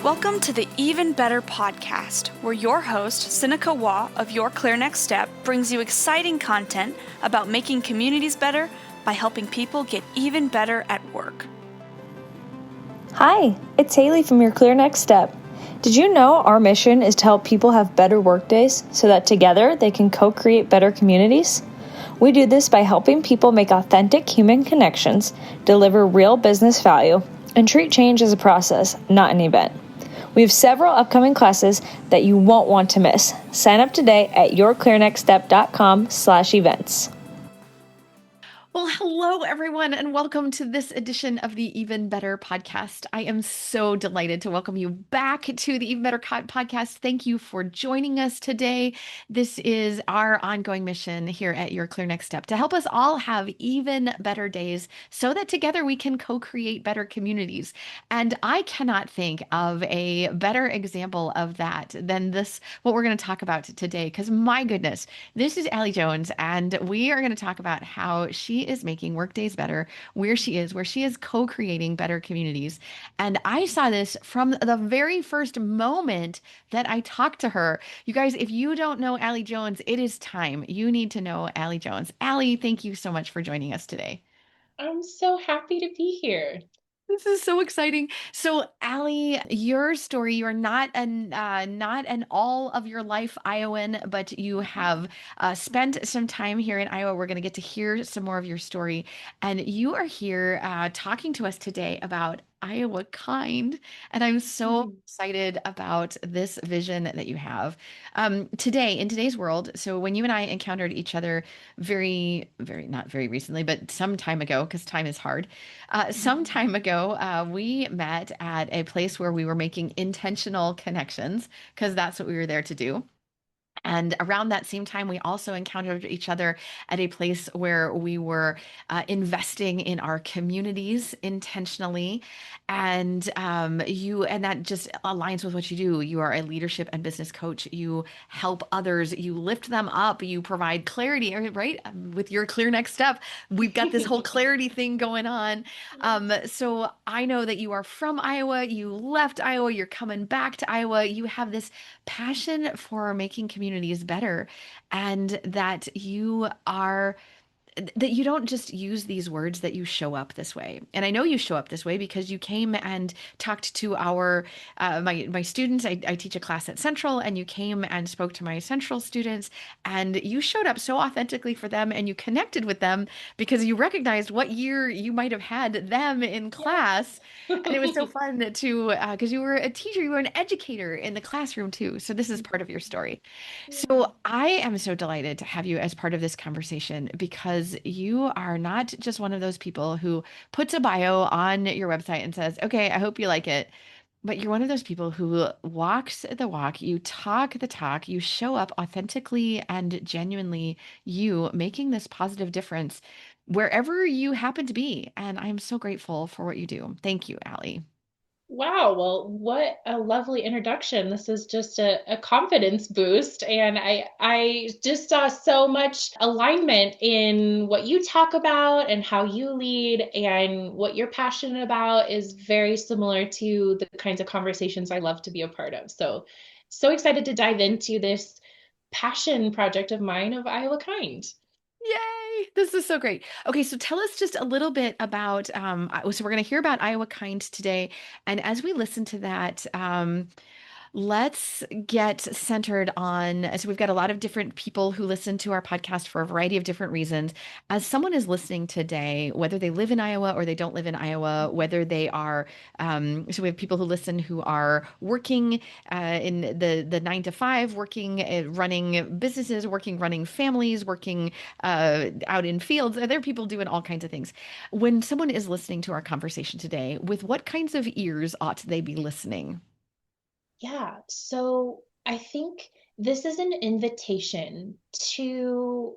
Welcome to the Even Better podcast, where your host, Sinikka Waugh of Your Clear Next Step, brings you exciting content about making communities better by helping people get even better at work. Hi, it's Haley from Your Clear Next Step. Did you know our mission is to help people have better workdays so that together they can co-create better communities? We do this by helping people make authentic human connections, deliver real business value, and treat change as a process, not an event. We have several upcoming classes that you won't want to miss. Sign up today at yourclearnextstep.com/events. Well, hello, everyone, and welcome to this edition of the Even Better podcast. I am so delighted to welcome you back to the Even Better podcast. Thank you for joining us today. This is our ongoing mission here at Your Clear Next Step to help us all have even better days so that together we can co-create better communities. And I cannot think of a better example of that than this, what we're going to talk about today, because my goodness, this is Allie Jones, and we are going to talk about how she is making workdays better where she is co-creating better communities. And I saw this from the very first moment that I talked to her. You guys, if you don't know Allie Jones, it is time. You need to know Allie Jones. Allie, thank you so much for joining us today. I'm so happy to be here. This is so exciting. So, Allie, your story, you are not an all of your life Iowan, but you have spent some time here in Iowa. We're going to get to hear some more of your story. And you are here talking to us today about Iowa Kind. And I'm so excited about this vision that you have today in today's world. So when you and I encountered each other not very recently, but some time ago, because time is hard, some time ago, we met at a place where we were making intentional connections because that's what we were there to do. And around that same time, we also encountered each other at a place where we were investing in our communities intentionally. And that just aligns with what you do. You are a leadership and business coach. You help others. You lift them up. You provide clarity, right? With your clear next step, we've got this whole clarity thing going on. So I know that you are from Iowa. You left Iowa. You're coming back to Iowa. You have this passion for making communities better, and that you don't just use these words, that you show up this way. And I know you show up this way because you came and talked to our my students. I teach a class at Central, and you came and spoke to my Central students, and you showed up so authentically for them, and you connected with them because you recognized what year you might have had them in class. And it was so fun to because you were a teacher, you were an educator in the classroom too. So this is part of your story. So I am so delighted to have you as part of this conversation because you are not just one of those people who puts a bio on your website and says, okay, I hope you like it. But you're one of those people who walks the walk, you talk the talk, you show up authentically and genuinely, you making this positive difference wherever you happen to be. And I'm so grateful for what you do. Thank you, Allie. Wow, well, what a lovely introduction. This is just a confidence boost. And I just saw so much alignment in what you talk about and how you lead, and what you're passionate about is very similar to the kinds of conversations I love to be a part of. So excited to dive into this passion project of mine of Iowa Kind. Yay! This is so great. Okay, so tell us just a little bit about, so we're going to hear about Iowa Kind today. And as we listen to that, let's get centered on, so we've got a lot of different people who listen to our podcast for a variety of different reasons. As someone is listening today, whether they live in Iowa or they don't live in Iowa, whether they are, so we have people who listen who are working in the 9 to 5, working, running businesses, running families, working out in fields. There are people doing all kinds of things. When someone is listening to our conversation today, with what kinds of ears ought they be listening? Yeah, so I think this is an invitation to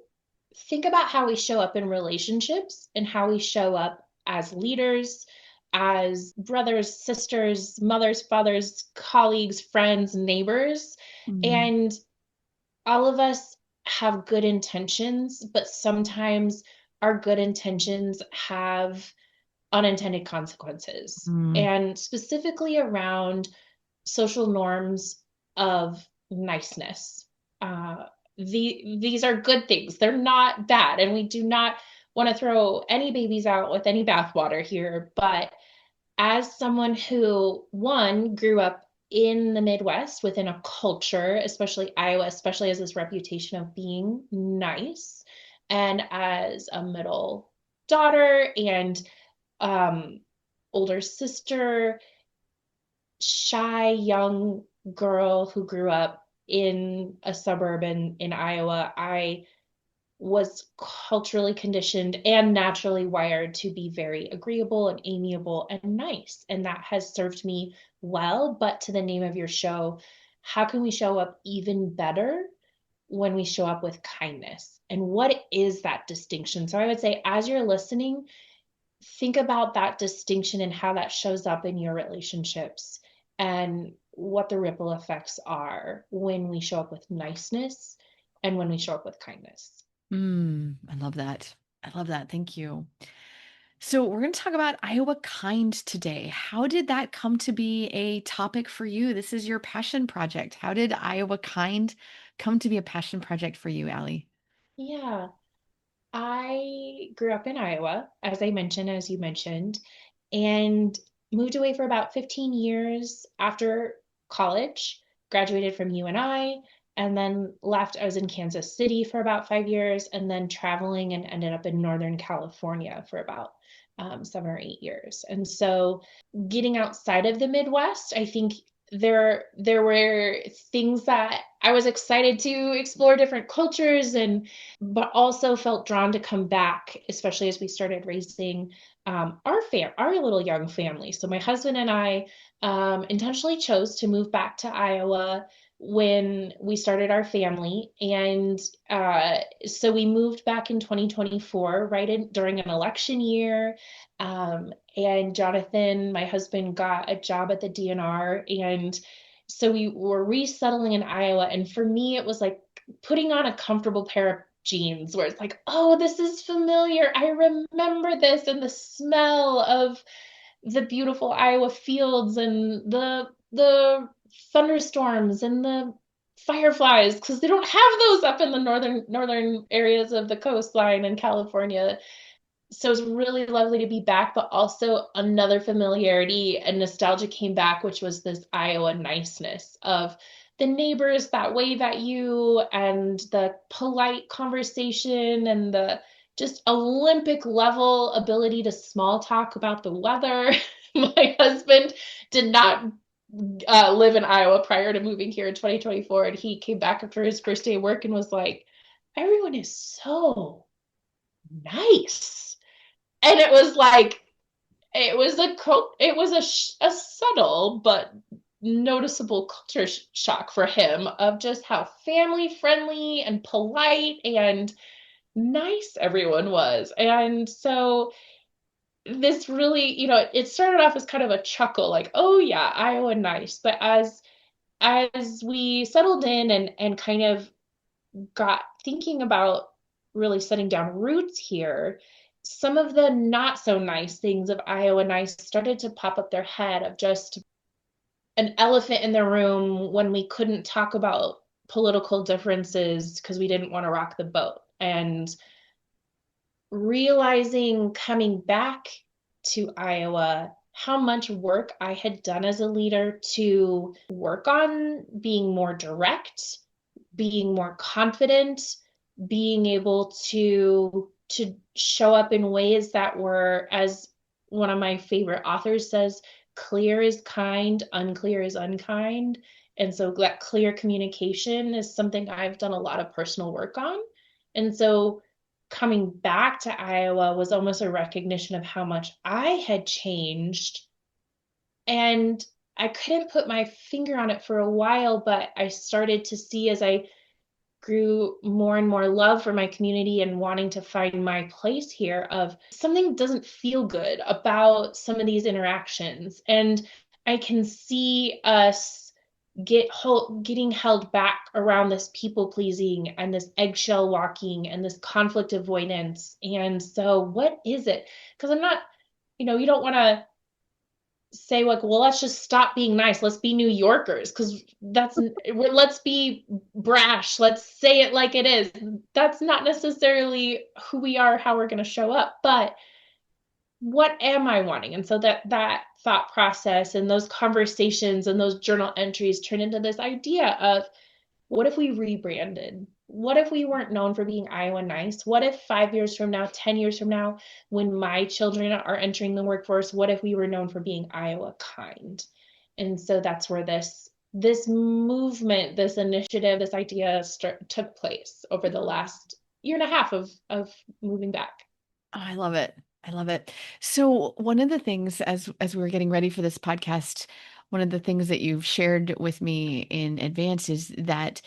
think about how we show up in relationships and how we show up as leaders, as brothers, sisters, mothers, fathers, colleagues, friends, neighbors. Mm. And all of us have good intentions, but sometimes our good intentions have unintended consequences. Mm. And specifically around social norms of niceness. Uh, these are good things. They're not bad. And we do not want to throw any babies out with any bathwater here. But as someone who, one, grew up in the Midwest within a culture, especially Iowa, especially has this reputation of being nice, and as a middle daughter and um, older sister, shy young girl who grew up in a suburb in Iowa, I was culturally conditioned and naturally wired to be very agreeable and amiable and nice. And that has served me well. But to the name of your show, how can we show up even better when we show up with kindness? And what is that distinction? So I would say, as you're listening, think about that distinction and how that shows up in your relationships and what the ripple effects are when we show up with niceness and when we show up with kindness. I love that. I love that. Thank you. So, we're going to talk about Iowa Kind today. How did that come to be a topic for you? This is your passion project. How did Iowa Kind come to be a passion project for you, Allie? Yeah, I grew up in Iowa, as I mentioned, as you mentioned, and moved away for about 15 years after college, graduated from UNI, and then left. I was in Kansas City for about 5 years, and then traveling and ended up in Northern California for about 7 or 8 years. And so getting outside of the Midwest, I think there were things that I was excited to explore different cultures and but also felt drawn to come back, especially as we started raising our little young family. So my husband and I intentionally chose to move back to Iowa when we started our family, and so we moved back in 2024, during an election year. And Jonathan, my husband, got a job at the DNR, and so we were resettling in Iowa. And for me, it was like putting on a comfortable pair of jeans where it's like, oh, this is familiar. I remember this, and the smell of the beautiful Iowa fields and the thunderstorms and the fireflies, because they don't have those up in the northern areas of the coastline in California. So it's really lovely to be back, but also another familiarity and nostalgia came back, which was this Iowa niceness of the neighbors that wave at you and the polite conversation and the just Olympic level ability to small talk about the weather. My husband did not live in Iowa prior to moving here in 2024, and he came back after his first day of work and was like, everyone is so nice. And it was like it was a subtle but noticeable culture shock for him of just how family friendly and polite and nice everyone was. And so this really, it started off as kind of a chuckle, like, oh yeah, Iowa nice. But as we settled in and kind of got thinking about really setting down roots here, some of the not so nice things of Iowa nice started to pop up their head, of just an elephant in the room when we couldn't talk about political differences because we didn't want to rock the boat. And realizing coming back to Iowa how much work I had done as a leader to work on being more direct, being more confident, being able to show up in ways that were, as one of my favorite authors says, clear is kind, unclear is unkind. And so that clear communication is something I've done a lot of personal work on. And so coming back to Iowa was almost a recognition of how much I had changed. And I couldn't put my finger on it for a while, but I started to see, as I grew more and more love for my community and wanting to find my place here, of something doesn't feel good about some of these interactions. And I can see us getting held back around this people pleasing and this eggshell walking and this conflict avoidance. And so what is it? Because I'm not, you don't want to say like, well, let's just stop being nice. Let's be New Yorkers because let's be brash. Let's say it like it is. That's not necessarily who we are, how we're going to show up, but what am I wanting? And so that thought process and those conversations and those journal entries turn into this idea of, what if we rebranded? What if we weren't known for being Iowa nice? What if 5 years from now, 10 years from now, when my children are entering the workforce, what if we were known for being Iowa kind? And so that's where this movement, this initiative, this idea took place over the last year and a half of moving back. Oh, I love it. I love it. So one of the things as we were getting ready for this podcast, one of the things that you've shared with me in advance is that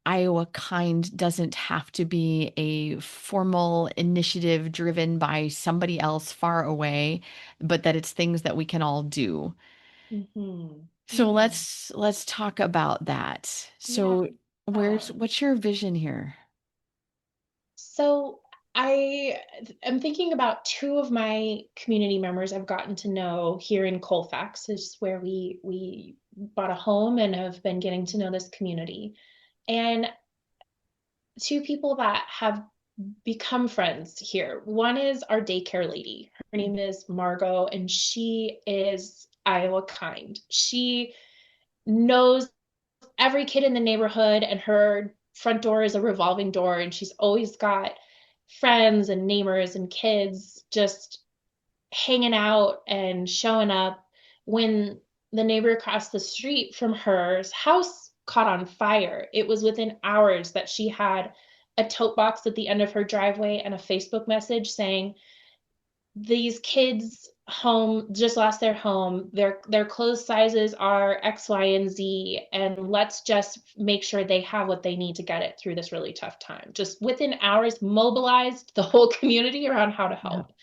Iowa Kind doesn't have to be a formal initiative driven by somebody else far away, but that it's things that we can all do. So Yeah. let's talk about that. Yeah. So what's your vision here? So I am thinking about two of my community members I've gotten to know here in Colfax. This is where we bought a home and have been getting to know this community. And two people that have become friends here. One is our daycare lady. Her name is Margot, and she is Iowa kind. She knows every kid in the neighborhood, and her front door is a revolving door, and she's always got friends and neighbors and kids just hanging out and showing up. When the neighbor across the street from her house caught on fire, it was within hours that she had a tote box at the end of her driveway and a Facebook message saying, these kids home just lost their home, their clothes sizes are X, Y, and Z, and let's just make sure they have what they need to get it through this really tough time. Just within hours, mobilized the whole community around how to Yeah. help.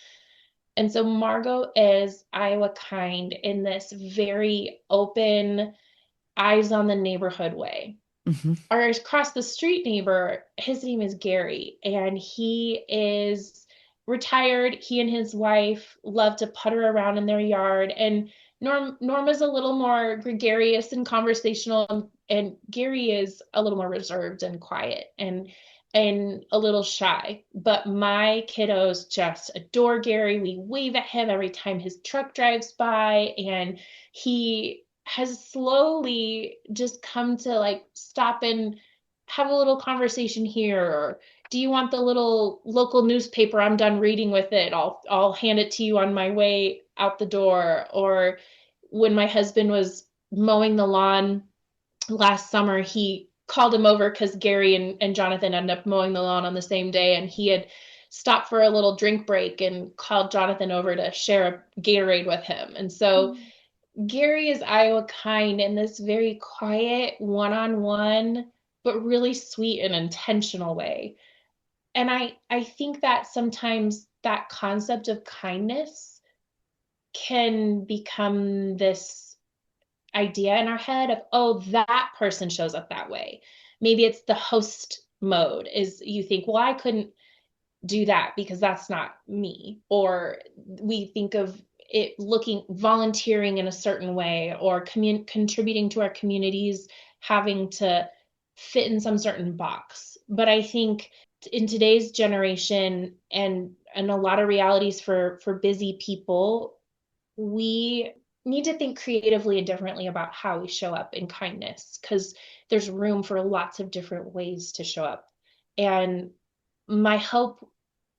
And so Margot is Iowa kind in this very open, eyes on the neighborhood way. Mhm. Our across the street neighbor, his name is Gary, and he is retired. He and his wife love to putter around in their yard. And Norma's a little more gregarious and conversational, and Gary is a little more reserved and quiet and a little shy. But my kiddos just adore Gary. We wave at him every time his truck drives by, and he has slowly just come to like stop and have a little conversation here, or do you want the little local newspaper? I'm done reading with it. I'll hand it to you on my way out the door. Or when my husband was mowing the lawn last summer, he called him over because Gary and Jonathan ended up mowing the lawn on the same day, and he had stopped for a little drink break and called Jonathan over to share a Gatorade with him. And so Gary is Iowa kind in this very quiet, one-on-one, but really sweet and intentional way. And I think that sometimes that concept of kindness can become this idea in our head of, oh, that person shows up that way. Maybe it's the host mode, is you think, well, I couldn't do that because that's not me. Or we think of it looking volunteering in a certain way, or contributing to our communities having to fit in some certain box. But I think in today's generation and a lot of realities for busy people, we need to think creatively and differently about how we show up in kindness, because there's room for lots of different ways to show up. And my hope,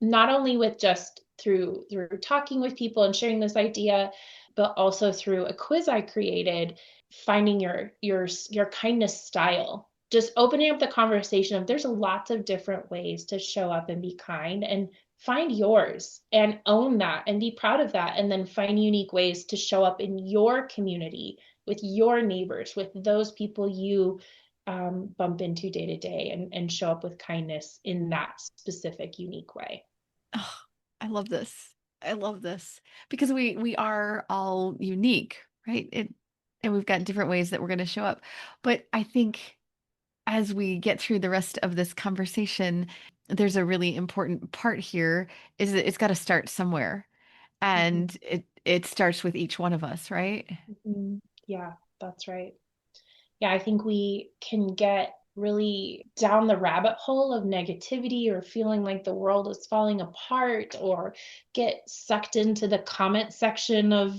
not only with just through talking with people and sharing this idea, but also through a quiz I created, finding your kindness style, just opening up the conversation of there's lots of different ways to show up and be kind, and find yours and own that and be proud of that, and then find unique ways to show up in your community with your neighbors, with those people you bump into day to day, and show up with kindness in that specific, unique way. Oh, I love this. I love this because we are all unique, right? And we've got different ways that we're going to show up. But I think as we get through the rest of this conversation, there's a really important part here is that it's got to start somewhere. Mhm. And it starts with each one of us, right? Mhm. Yeah, that's right. Yeah, I think we can get really down the rabbit hole of negativity or feeling like the world is falling apart or get sucked into the comment section of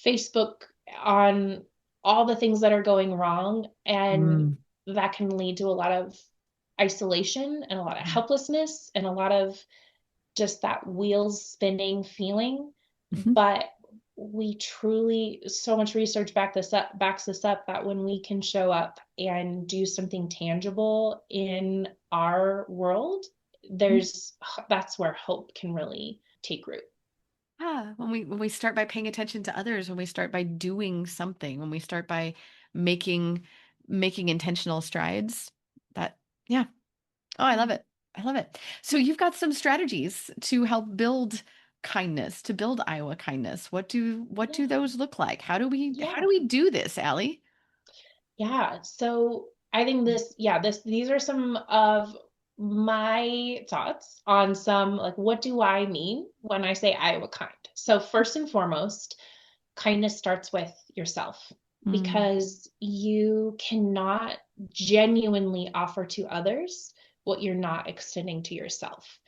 Facebook on all the things that are going wrong. And Mm. that can lead to a lot of isolation and a lot of Yeah. helplessness and a lot of just that wheels spinning feeling. Mhm. But we truly, so much research backs this up that when we can show up and do something tangible in our world, there's that's where hope can really take root. Yeah, when we start by paying attention to others, when we start by doing something, when we start by making making intentional strides, that yeah. Oh, I love it. I love it. So you've got some strategies to help build kindness, to build Iowa kindness. What do Yeah. those look like? How Yeah. do we do this, Allie? Yeah. So I think these are some of my thoughts on some, like, what do I mean when I say Iowa kind? So first and foremost, kindness starts with yourself Mm, because you cannot genuinely offer to others what you're not extending to yourself.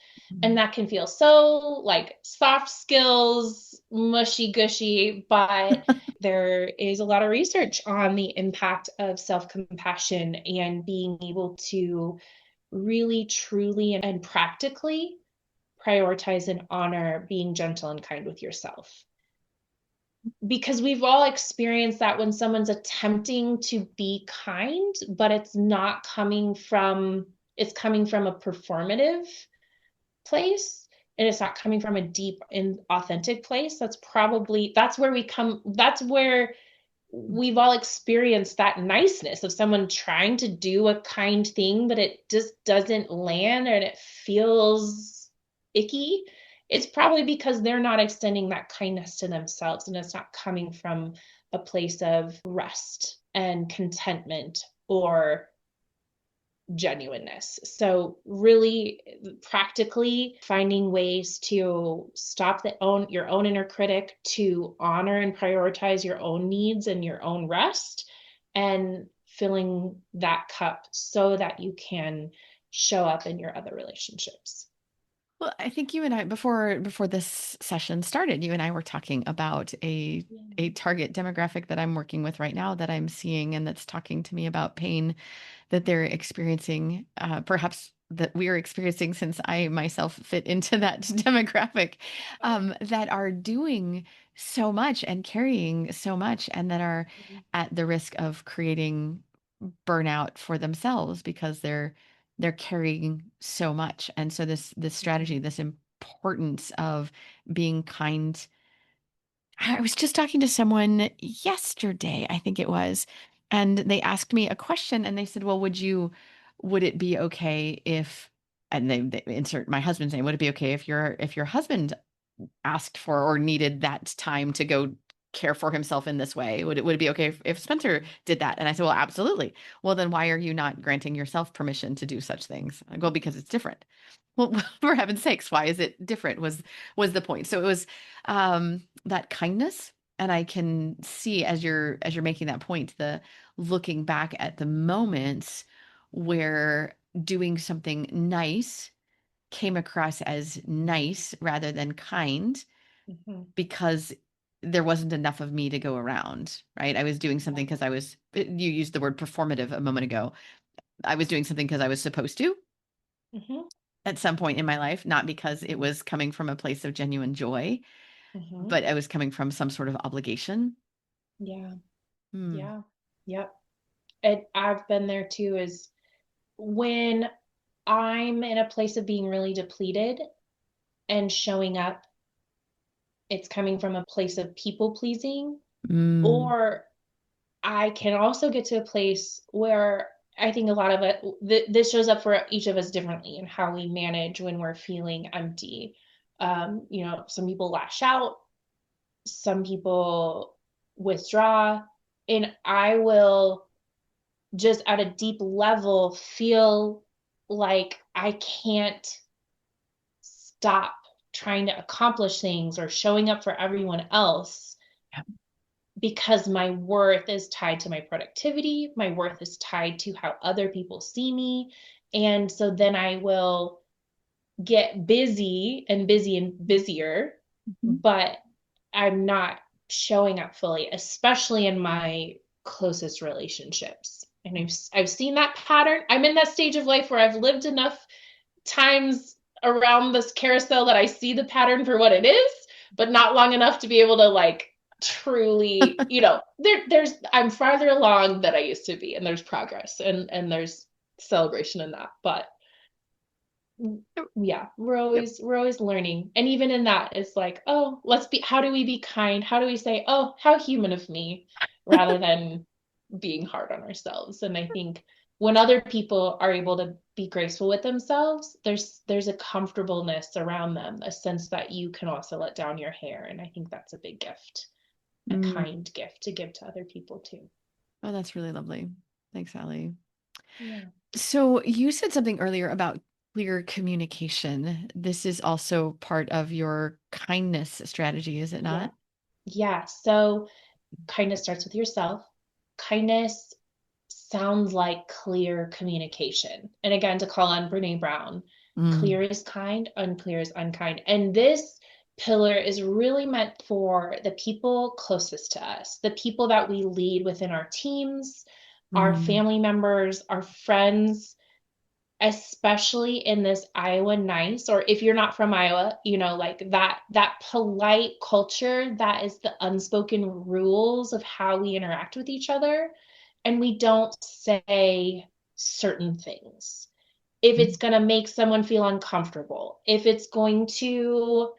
And mm, that can feel so like soft skills, mushy gushy, but there is a lot of research on the impact of self compassion and being able to really, truly, and practically prioritize and honor being gentle and kind with yourself. Because we've all experienced that when someone's attempting to be kind, but it's coming from a performative place and it's not coming from a deep and authentic place. That's where we've all experienced that niceness of someone trying to do a kind thing, but it just doesn't land and it feels icky. It's probably because they're not extending that kindness to themselves and it's not coming from a place of rest and contentment or genuineness. So really practically finding ways to stop your own inner critic, to honor and prioritize your own needs and your own rest, and filling that cup so that you can show up in your other relationships. Well, I think you and I before this session started, you and I were talking about a Yeah. target demographic that I'm working with right now that I'm seeing and that's talking to me about pain that they're experiencing, perhaps that we are experiencing since I myself fit into that demographic, that are doing so much and carrying so much and that are at the risk of creating burnout for themselves because they're carrying so much. And so this strategy, this importance of being kind. I was just talking to someone yesterday, I think it was, and they asked me a question and they said, "Well, would it be okay if," and they insert my husband's name, "Would it be okay if your husband asked for or needed that time to go care for himself in this way? Would it be okay if Spencer did that?" And I said, "Well, absolutely." "Well, then why are you not granting yourself permission to do such things?" I go, "Because it's different." Well, for heaven's sakes, why is it different? Was the point. So it was that kindness. And I can see as you're making that point, the looking back at the moments where doing something nice came across as nice rather than kind Mhm. because there wasn't enough of me to go around, right? I was doing something because you used the word performative a moment ago. I was doing something because I was supposed to Mhm. at some point in my life, not because it Mhm. was coming from a place of genuine joy, Mhm. but I was coming from some sort of obligation. Yeah. Hmm. Yeah. Yep. And I've been there too, is when I'm in a place of being really depleted and showing up, it's coming from a place of people pleasing, Mm. or I can also get to a place where I think a lot of it, this shows up for each of us differently and how we manage when we're feeling empty. Some people lash out, some people withdraw, and I will just at a deep level feel like I can't stop trying to accomplish things or showing up for everyone else, Yep. because my worth is tied to my productivity. My worth is tied to how other people see me. And so then I will get busy and busier, Mhm. but I'm not showing up fully, especially in my closest relationships. And I've seen that pattern. I'm in that stage of life where I've lived enough times around this carousel that I see the pattern for what it is, but not long enough to be able to like truly, there's I'm farther along than I used to be, and there's progress and there's celebration in that. But yeah, Yep. we're always learning. And even in that, it's like, oh, how do we be kind? How do we say, oh, how human of me, rather than being hard on ourselves? And I think when other people are able to be graceful with themselves, there's a comfortableness around them, a sense that you can also let down your hair. And I think that's a big gift, a Mm. kind gift to give to other people too. Oh, that's really lovely. Thanks, Allie. Yeah. So you said something earlier about clear communication. This is also part of your kindness strategy, is it Yeah. not? Yeah. So kindness starts with yourself. Kindness sounds like clear communication. And again, to call on Brene Brown, Mm. clear is kind, unclear is unkind. And this pillar is really meant for the people closest to us, the people that we lead within our teams, our Mm. family members, our friends, especially in this Iowa nice, or if you're not from Iowa, like that polite culture, that is the unspoken rules of how we interact with each other. And we don't say certain things. If it's Mm. going to make someone feel uncomfortable, if it's going to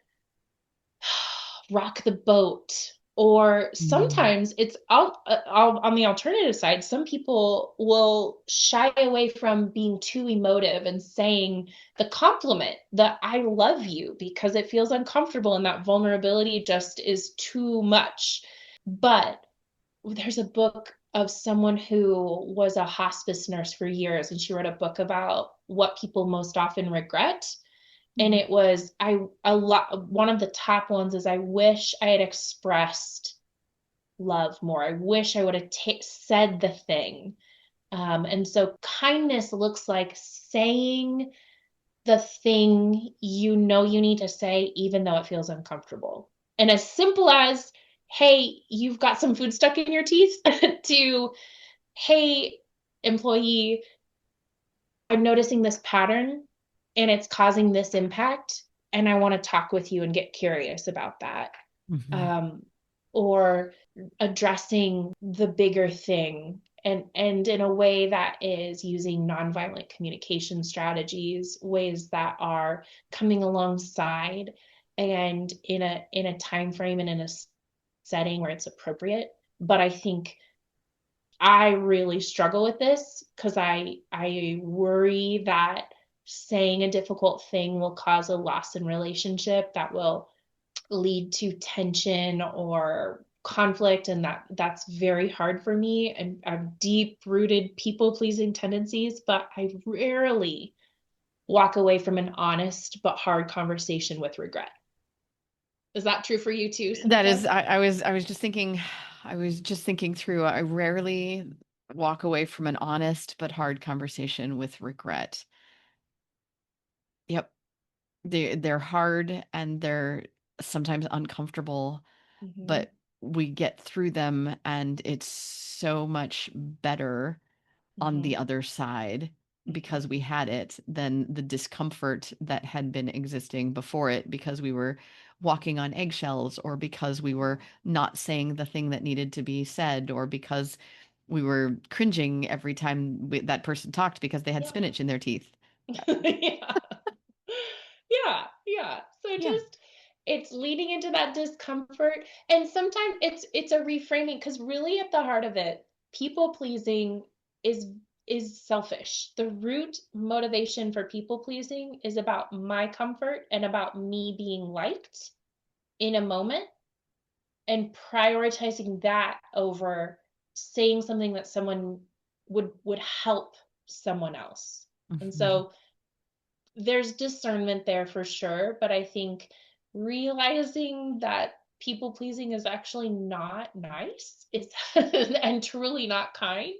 rock the boat, or Mm. sometimes it's all on the alternative side. Some people will shy away from being too emotive and saying the compliment that I love you, because it feels uncomfortable and that vulnerability just is too much. But there's a book of someone who was a hospice nurse for years, and she wrote a book about what people most often regret. And Mm. it was a lot. One of the top ones is, I wish I had expressed love more. I wish I would have said the thing. And so kindness looks like saying the thing you need to say, even though it feels uncomfortable. And as simple as, hey, you've got some food stuck in your teeth, to, hey, employee, I'm noticing this pattern and it's causing this impact. And I want to talk with you and get curious about that. Mhm. Um, or addressing the bigger thing, and in a way that is using nonviolent communication strategies, ways that are coming alongside, and in a time frame and in a setting where it's appropriate. But I think I really struggle with this because I worry that saying a difficult thing will cause a loss in relationship that will lead to tension or conflict, and that's very hard for me. And I have deep rooted people pleasing tendencies, but I rarely walk away from an honest but hard conversation with regret. Is that true for you too, That is, Sinikka? I was just thinking through, I rarely walk away from an honest but hard conversation with regret. Yep. They're hard and they're sometimes uncomfortable, Mm-hmm. but we get through them and it's so much better on Mm-hmm. the other side Mm-hmm. because we had it than the discomfort that had been existing before it because we were walking on eggshells or because we were not saying the thing that needed to be said or because we were cringing every time that person talked because they had Yeah. spinach in their teeth. Yeah. Yeah, yeah. So Yeah. just, it's leading into that discomfort. And sometimes it's a reframing, because really at the heart of it, people pleasing is is selfish. The root motivation for people pleasing is about my comfort and about me being liked in a moment, and prioritizing that over saying something that someone would help someone else. And Mhm. so there's discernment there for sure, but I think realizing that people pleasing is actually not nice, it's and truly not kind,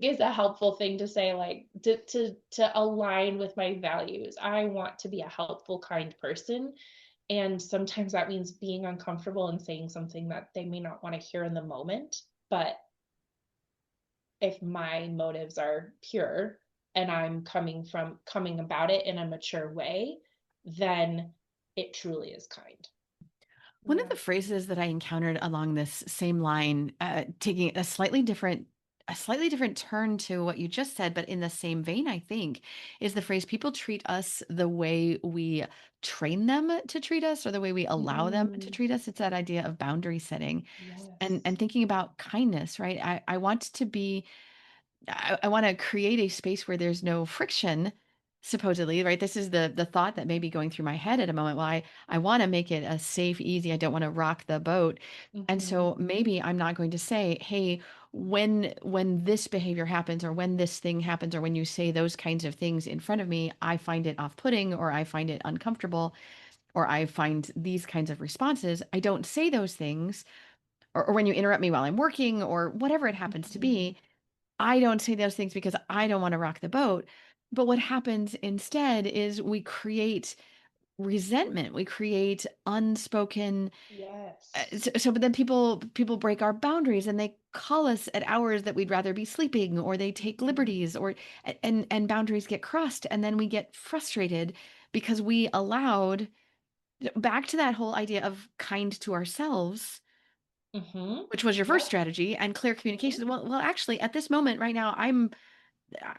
is a helpful thing to say, like to align with my values. I want to be a helpful, kind person. And sometimes that means being uncomfortable and saying something that they may not want to hear in the moment. But if my motives are pure and I'm coming about it in a mature way, then it truly is kind. One of Yeah. the phrases that I encountered along this same line, taking a slightly different turn to what you just said, but in the same vein, I think, is the phrase people treat us the way we train them to treat us or the way we allow them to Mm, treat us. It's that idea of boundary setting and yes. thinking about kindness, right? I want to be I want to create a space where there's no friction, supposedly, right? This is the thought that may be going through my head at a moment. Well, I want to make it a safe, easy. I don't want to rock the boat. And Hmm. so maybe I'm not going to say, hey, when this behavior happens or when this thing happens or when you say those kinds of things in front of me, I find it off-putting or I find it uncomfortable or I find these kinds of responses. I don't say those things or when you interrupt me while I'm working or whatever it happens to Hmm. be. I don't say those things because I don't want to rock the boat. But what happens instead is we create resentment. We create unspoken. Yes. But then people break our boundaries and they call us at hours that we'd rather be sleeping, or they take Mhm. liberties, or and boundaries get crossed, and then we get frustrated because we allowed back to that whole idea of kind to ourselves, Mhm. which was your first Yep. strategy, and clear Mhm. communication. Well, actually, at this moment right now, I'm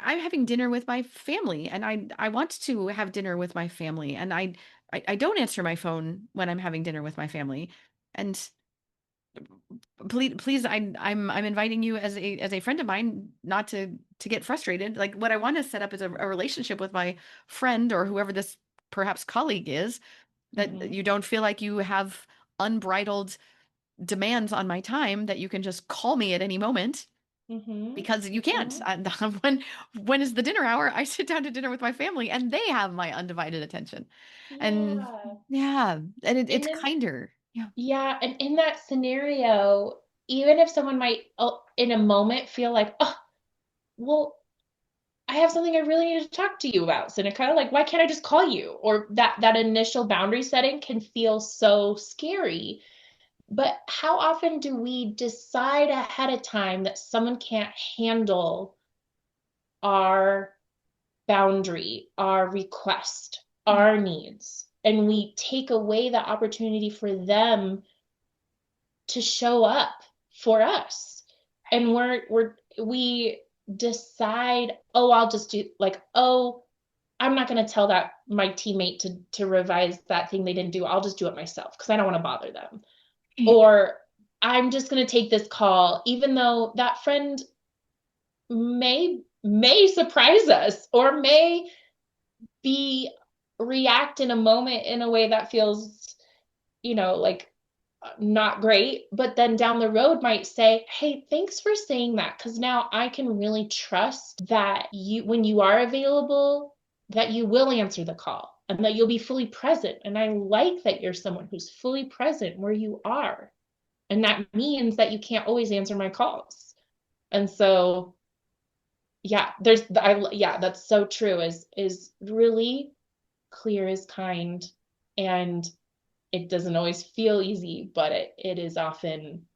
having dinner with my family and I want to have dinner with my family and I don't answer my phone when I'm having dinner with my family. And please I'm inviting you as a friend of mine not to get frustrated. Like what I want to set up is a relationship with my friend or whoever this perhaps colleague is that Mhm. you don't feel like you have unbridled demands on my time that you can just call me at any moment Mhm. because you can't. Mhm. When is the dinner hour? I sit down to dinner with my family, and they have my undivided attention. And Yeah. yeah, and And it's then, kinder. Yeah. yeah, and in that scenario, even if someone might in a moment feel like, oh, well, I have something I really need to talk to you about, Sinikka. Like, why can't I just call you? Or that initial boundary setting can feel so scary. But how often do we decide ahead of time that someone can't handle our boundary, our request, Yeah. our needs, and we take away the opportunity for them to show up for us? And we decide, oh, I'll just do, like, oh, I'm not going to tell that my teammate to revise that thing they didn't do. I'll just do it myself because I don't want to bother them. Right. Or I'm just going to take this call even though that friend may surprise us or may be react in a moment in a way that feels, like not great, but then down the road might say, hey, thanks for saying that, because now I can really trust that you, when you are available, that you will answer the call and that you'll be fully present. And I like that you're someone who's fully present where you are. And that means that you can't always answer my calls. And so, yeah, yeah, that's so true, is really clear is kind, and it doesn't always feel easy, but it is often,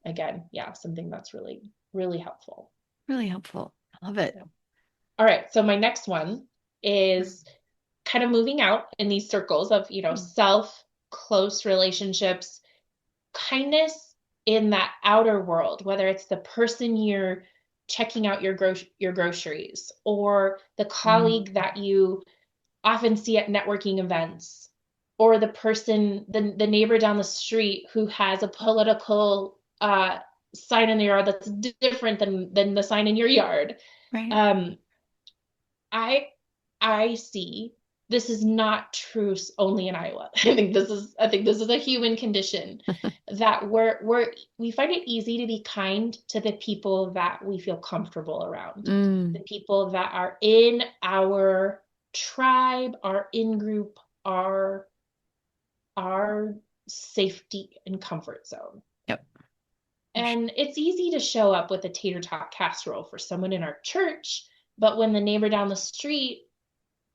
again, yeah, something that's really, really helpful. Really helpful. I love it. Yeah. All right, so my next one is kind of moving out in these circles of, self, close relationships, kindness in that outer world, whether it's the person you're checking out your groceries, or the Mm, colleague that you often see at networking events, or the neighbor down the street who has a political sign in the yard that's different than the sign in your yard. right. Um, I I see this is not true only in Iowa. I think this is a human condition that we find it easy to be kind to the people that we feel comfortable around, the Mm, people that are in our tribe, our in group, our our safety and comfort zone. Yep. And it's easy to show up with a tater tot casserole for someone in our church, but when the neighbor down the street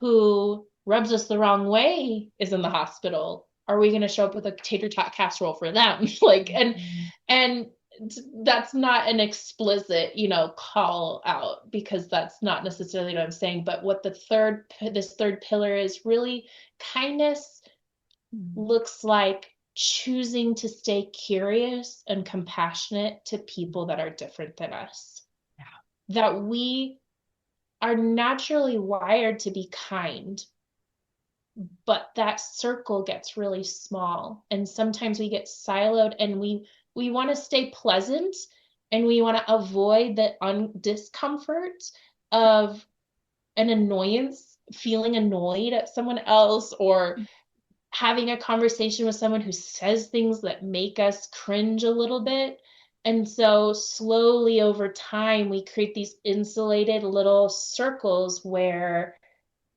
who rubs us the wrong way is in the hospital, are we going to show up with a tater tot casserole for them? Like, and that's not an explicit, call out, because that's not necessarily what I'm saying. But what this third pillar is really kindness looks like choosing to stay curious and compassionate to people that are different than us. Yeah. That we are naturally wired to be kind, but that circle gets really small. And sometimes we get siloed, and we want to stay pleasant, and we want to avoid the discomfort of an annoyance, feeling annoyed at someone else, or having a conversation with someone who says things that make us cringe a little bit. And so slowly over time, we create these insulated little circles where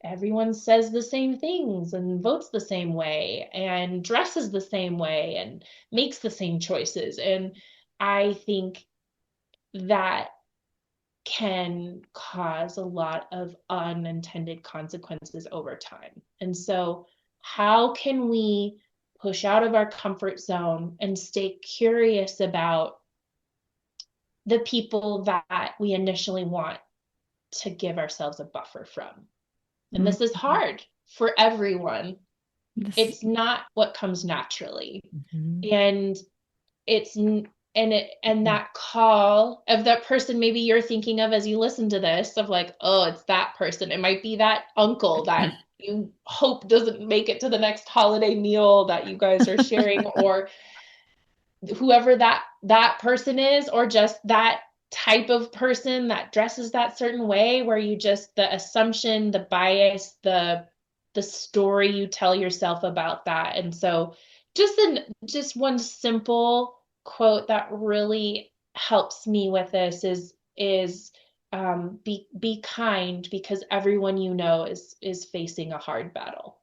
everyone says the same things and votes the same way and dresses the same way and makes the same choices. And I think that can cause a lot of unintended consequences over time. And so, how can we push out of our comfort zone and stay curious about the people that we initially want to give ourselves a buffer from? And this is hard for everyone. It's not what comes naturally. And it's that call of that person maybe you're thinking of as you listen to this, of like, oh, it's that person. It might be that uncle that you hope doesn't make it to the next holiday meal that you guys are sharing, or whoever that person is, or just that type of person that dresses that certain way, where you just, the assumption, the bias, the story you tell yourself about that. And so just one simple quote that really helps me with this is be kind, because everyone is facing a hard battle.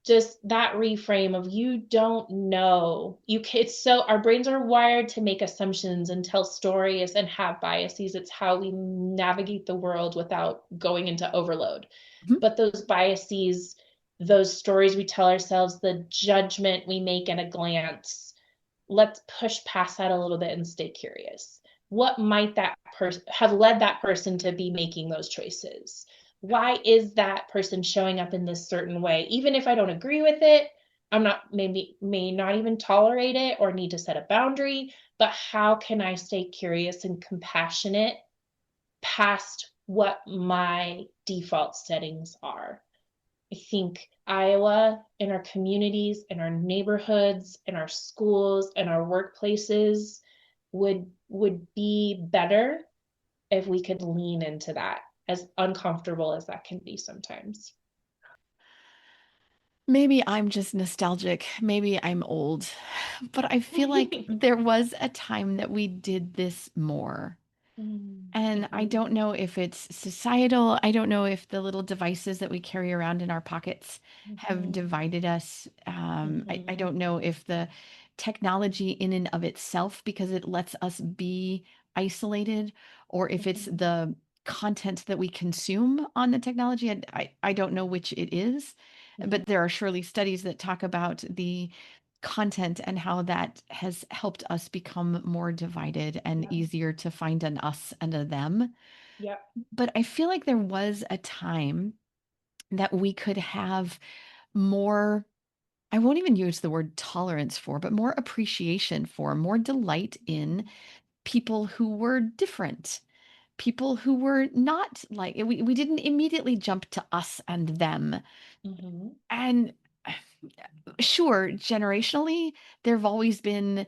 Just that reframe of, you don't know, it's so, our brains are wired to make assumptions and tell stories and have biases. It's how we navigate the world without going into overload. But those biases, those stories we tell ourselves, the judgment we make at a glance, let's push past that a little bit and stay curious. What might that person have led that person to be making those choices? Why is that person showing up in this certain way? Even if I don't agree with it, may not even tolerate it or need to set a boundary, but how can I stay curious and compassionate past what my default settings are? I think Iowa, in our communities, in our neighborhoods, in our schools, in our workplaces would be better if we could lean into that, as uncomfortable as that can be sometimes. Maybe I'm just nostalgic. Maybe I'm old, but I feel like there was a time that we did this more. And I don't know if it's societal. I don't know if the little devices that we carry around in our pockets have divided us. I don't know if the technology in and of itself, because it lets us be isolated, or if it's the content that we consume on the technology. I don't know which it is, but there are surely studies that talk about the content and how that has helped us become more divided and easier to find an us and a them. Yep. But I feel like there was a time that we could have more, I won't even use the word tolerance for, but more appreciation for, more delight in people who were different, people who were not like, we didn't immediately jump to us and them. And sure, generationally, there have always been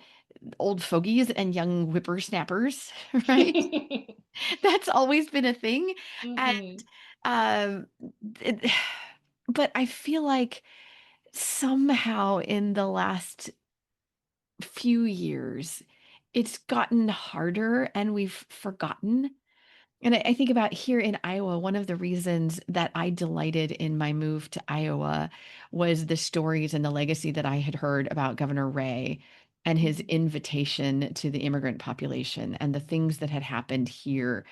old fogies and young whippersnappers, right? That's always been a thing. And um, it- but I feel like somehow in the last few years, it's gotten harder and we've forgotten And I think about here in Iowa, one of the reasons that I delighted in my move to Iowa was the stories and the legacy that I had heard about Governor Ray and his Mhm. invitation to the immigrant population and the things that had happened here,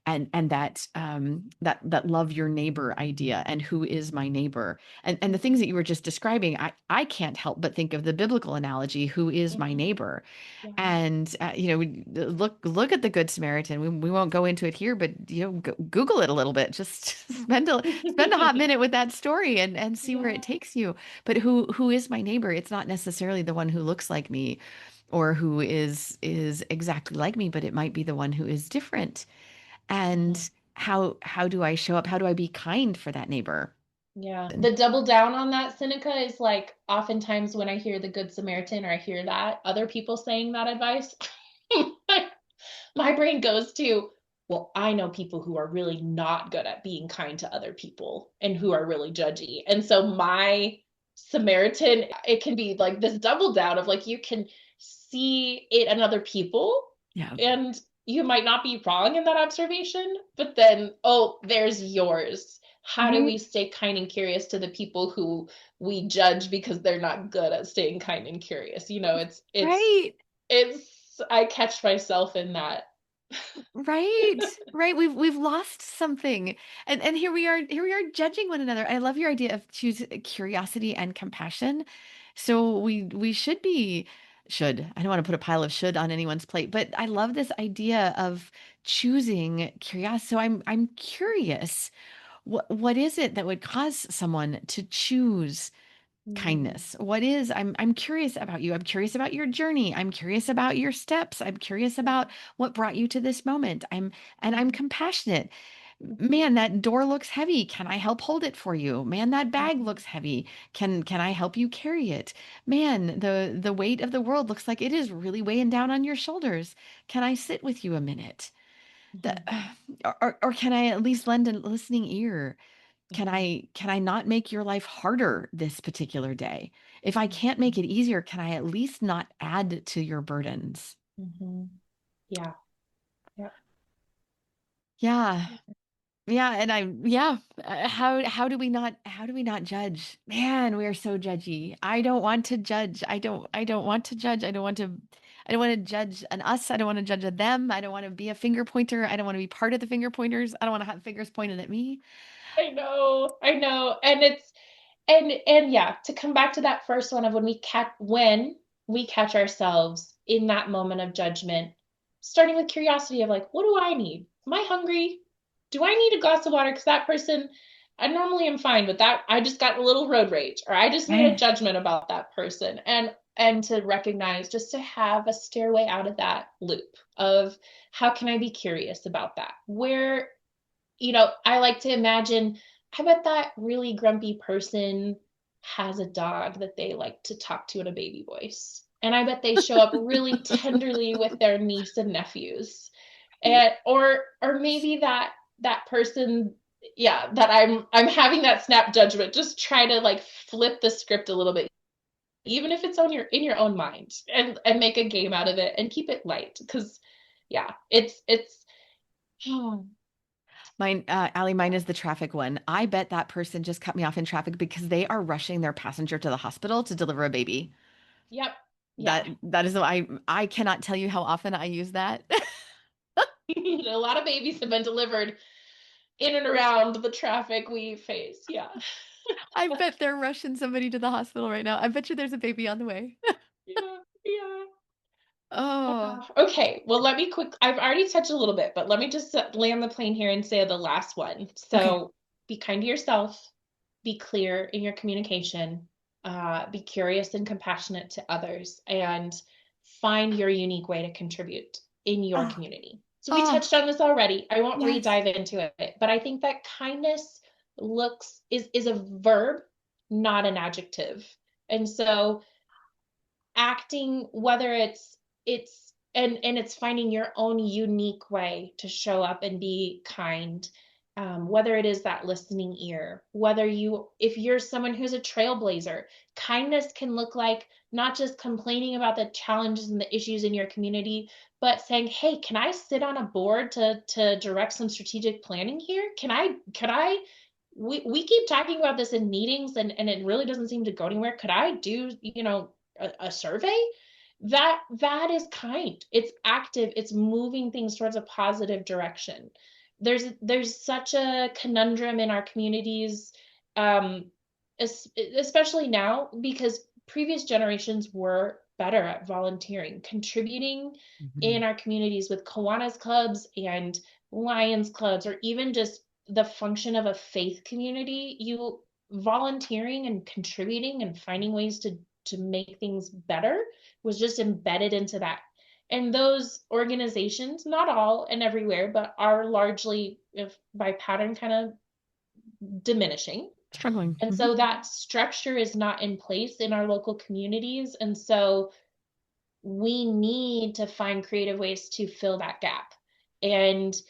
and that that love your neighbor idea and who is my neighbor, and the things that you were just describing. I can't help but think of the biblical analogy, who is my Mhm. neighbor. Yeah. And look at the Good Samaritan. We won't go into it here, but Google it a little bit. Just spend a hot minute with that story and see where it Yeah. takes you. But who is my neighbor? It's not necessarily the one who looks like me or who is exactly like me, but it might be the one who is different. Mhm. And how do I show up? How do I be kind for that neighbor? Yeah. The double down on that, Seneca, is like oftentimes when I hear the Good Samaritan or I hear that other people saying that advice, my brain goes to, well, I know people who are really not good at being kind to other people and who are really judgy. And so my Samaritan, it can be like this double down of like you can see it in other people Yeah. and you might not be wrong in that observation, but then, oh, there's yours. How do we Right. stay kind and curious to the people who we judge because they're not good at staying kind and curious? You know, Right. I catch myself in that. Right. Right. We've lost something. And here we are judging one another. I love your idea of choose curiosity and compassion. So we should. I don't want to put a pile of should on anyone's plate, but I love this idea of choosing curiosity. So I'm curious. What is it that would cause someone to choose Mm, kindness? What is, I'm curious about you. I'm curious about your journey. I'm curious about your steps. I'm curious yeah. about what brought you to this moment. I'm Mhm, compassionate. mhm, Man, that door looks heavy. Can I help hold it for you? Man, that bag mhm, looks heavy. Can I help you carry it? Man, the weight of the world looks like it is really weighing down on your shoulders. Can I sit with you a minute? The, mhm, or can I at least lend a listening ear? Can mhm, I not make your life harder this particular day? If I can't make mhm, it easier, can I at least not add to your burdens? mhm. Yeah. Yeah. Yeah. Yeah, and how do we not judge? Man, we are so judgy. I don't want to judge. I don't want to judge. I don't want to judge an us. I don't want to judge a them. I don't want to be a finger pointer. I don't want to be part of the finger pointers. I don't want to have fingers pointed at me. I know. I know. And it's and yeah, to come back to that first one of when we catch ourselves in that moment of judgment, starting with curiosity of like, what do I need? Am I hungry? Do I need a glass of water? Because that person, I normally am fine, but that I just got a little road rage, or I just made a judgment about that person. And to recognize, just to have a stairway out of that loop of how can I be curious about that? Where I like to imagine, I bet that really grumpy person has a dog that they like to talk to in a baby voice. And I bet they show up really tenderly with their niece and nephews. And or maybe that person, yeah, that I'm having that snap judgment, just try to like flip the script a little bit, even if it's on your in your own mind, and make a game out of it and keep it light. Because yeah, it's Mine, Allie, mine is the traffic one. I bet that person just cut me off in traffic because they are rushing their passenger to the hospital to deliver a baby. yep. Yeah. That is I cannot tell you how often I use that. A lot of babies have been delivered in and around the traffic we face. Yeah. I bet they're rushing somebody to the hospital right now. I bet you there's a baby on the way. Yeah. Yeah. Oh, Okay. Well, I've already touched a little bit, but let me just land the plane here and say the last one. okay. So be kind to yourself, be clear in your communication, be curious and compassionate to others, and find your unique way to contribute in your Oh, community. So we oh, touched on this already. I won't yes. re-dive into it, but I think that kindness is a verb, not an adjective. And so acting, whether it's and it's finding your own unique way to show up and be kind whether it is that listening ear, if you're someone who's a trailblazer, kindness can look like not just complaining about the challenges and the issues in your community, but saying, hey, can I sit on a board to direct some strategic planning here? We keep talking about this in meetings and it really doesn't seem to go anywhere. Could I do, a survey? That is kind. It's active. It's moving things towards a positive direction. There's such a conundrum in our communities, um, especially now, because previous generations were better at volunteering, contributing Mhm. in our communities with Kiwanis clubs and Lions clubs, or even just the function of a faith community. You volunteering and contributing and finding ways to make things better was just embedded into that. And those organizations, not all and everywhere, but are largely, if by pattern, kind of diminishing. Struggling. And Mhm. so that structure is not in place in our local communities. And so we need to find creative ways to fill that gap. And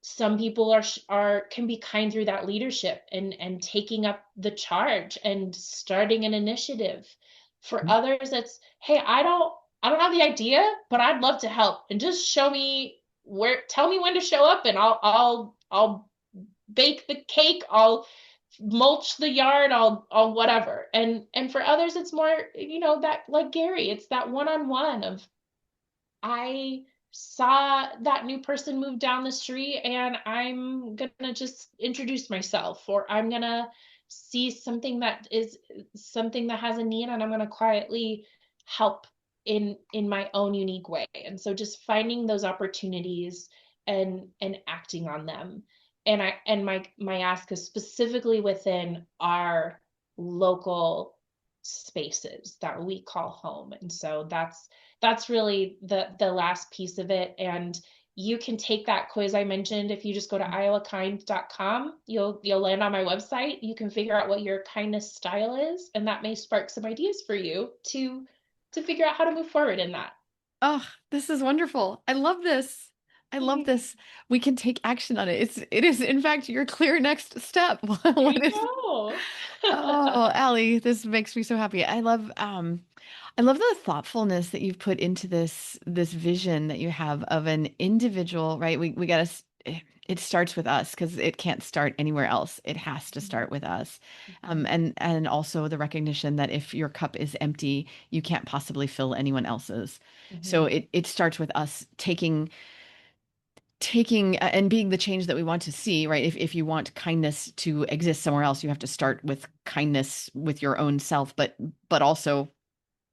some people are can be kind through that leadership and taking up the charge and starting an initiative. For others, it's, hey, I don't have the idea, but I'd love to help, and just tell me when to show up, and I'll bake the cake, I'll mulch the yard, I'll whatever. And for others, it's more, that, like Gary, it's that one-on-one of, I saw that new person move down the street and I'm gonna just introduce myself, or I'm gonna see something that has a need and I'm gonna quietly help in my own unique way. And so just finding those opportunities and acting on them. And my ask is specifically within our local spaces that we call home. And so that's really the last piece of it. And you can take that quiz I mentioned. If you just go to iowakind.com, you'll land on my website. You can figure out what your kindness style is, and that may spark some ideas for you to figure out how to move forward in that. Oh, this is wonderful. I love this. I love There this. We can take action on it. It is in fact your clear next step. What you is go. Oh, Allie, this makes me so happy. I love the thoughtfulness that you've put into this vision that you have of an individual, right? We gotta it starts with us because it can't start anywhere else. It has to start with us. And also the recognition that if your cup is empty, you can't possibly fill anyone else's. So Mhm. it starts with us taking and being the change that we want to see, right? If you want kindness to exist somewhere else, you have to start with kindness with your own self, but also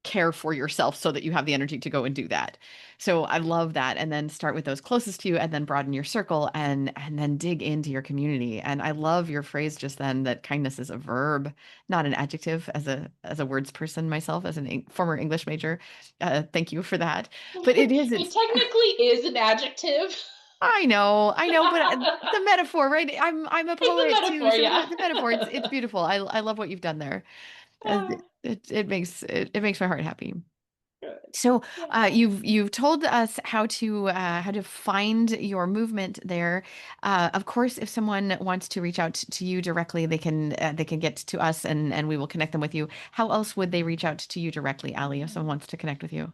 care for yourself so that you have the energy to go and do that. So I love that. And then start with those closest to you and then broaden your circle and then dig into your community. And I love your phrase just then that kindness is a verb, not an adjective. As a words person myself, as a former English major, thank you for that. But it is, It technically is an adjective. I know, but the metaphor, right? I'm a It's a poet too, metaphor, so yeah. the metaphor, it's beautiful. I love what you've done there. Ah, It makes my heart happy. good. So, Yeah. you've told us how to find your movement there. Of course, if someone wants to reach out to you directly, they can get to us and we will connect them with you. How else would they reach out to you directly, Allie, if someone wants to connect with you?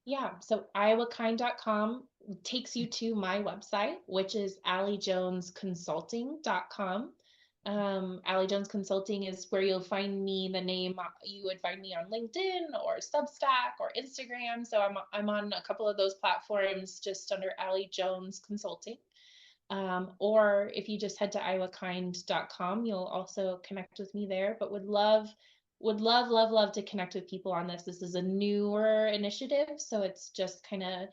Yeah, so iowakind.com takes you to my website, which is alliejonesconsulting.com. Allie Jones Consulting is where you'll find me. The name, you would find me on LinkedIn or Substack or Instagram. So I'm on a couple of those platforms just under Allie Jones Consulting. Or if you just head to iowakind.com, you'll also connect with me there. But would love to connect with people on this. This is a newer initiative, so it's just kind of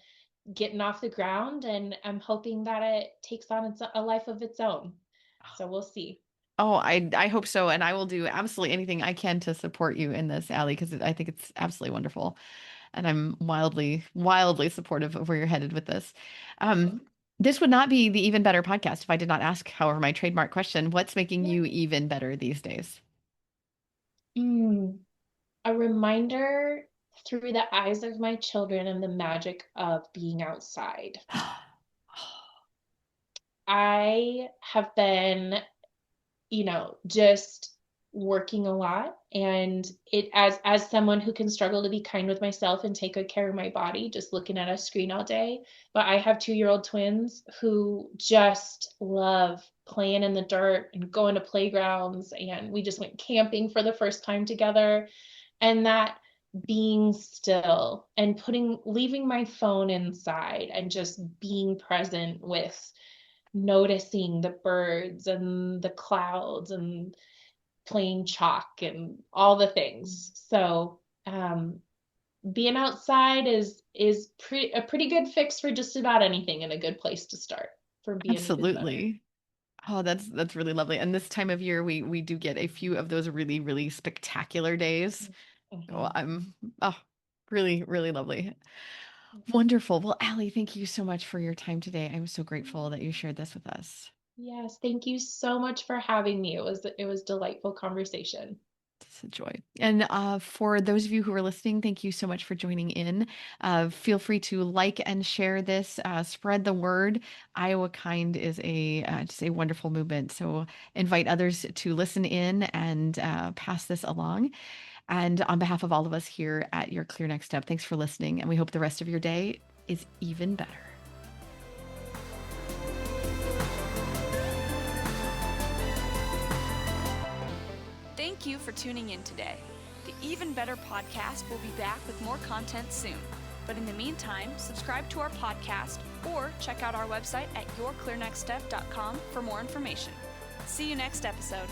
getting off the ground, and I'm hoping that it takes on a life of its own. So we'll see. Oh, I hope so, and I will do absolutely anything I can to support you in this, Allie, because I think it's absolutely wonderful, and I'm wildly supportive of where you're headed with this. Awesome. This would not be the Even Better podcast if I did not ask, however, my trademark question, what's making Yeah. you even better these days? Mm, a reminder through the eyes of my children and the magic of being outside. I have been, just working a lot, and it as someone who can struggle to be kind with myself and take good care of my body just looking at a screen all day. But I have 2-year-old twins who just love playing in the dirt and going to playgrounds, and we just went camping for the first time together. And that being still and leaving my phone inside and just being present with noticing the birds and the clouds and playing chalk and all the things. So being outside is a pretty good fix for just about anything, and a good place to start for being even better. Absolutely. Oh, that's really lovely. And this time of year, we do get a few of those really, really spectacular days. Oh, Mhm. oh, really, really lovely. Wonderful. Well, Allie, thank you so much for your time today. I'm so grateful that you shared this with us. Yes, thank you so much for having me. It was delightful conversation. It's a joy. And for those of you who are listening, thank you so much for joining in. Feel free to like and share this, spread the word. Iowa Kind is just a wonderful movement. So invite others to listen in and pass this along. And on behalf of all of us here at Your Clear Next Step, thanks for listening. And we hope the rest of your day is even better. Thank you for tuning in today. The Even Better podcast will be back with more content soon. But in the meantime, subscribe to our podcast or check out our website at yourclearnextstep.com for more information. See you next episode.